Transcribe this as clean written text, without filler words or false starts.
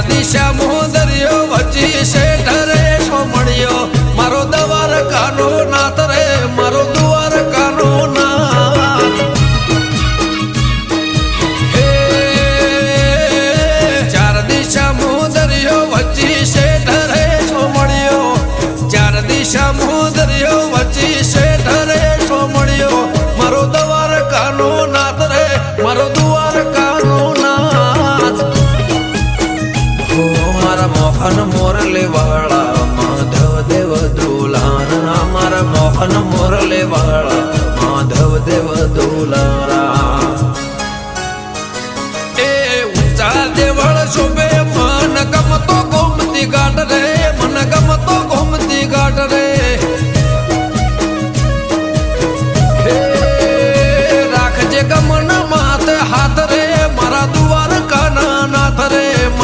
દિશા મોદરિયો વચ્ચે શેઠ રે સોમણિયો મારો દ્વારકાનો નાથ રે મારો દ્વારકાનો નાથ હે ચાર દિશા મોદરિયો વચ્ચે શેઠ રે સોમણિયો ચાર દિશા મોદરિયો વચ્ચે શેઠ રે સોમણિયો મારો દ્વારકાનો નાથ રે મારો દ્વારકાનો નાથ મારા મોહન મોરલે વાળા માધવ દેવ દુલાના મારા મોહન મોરલે વાળા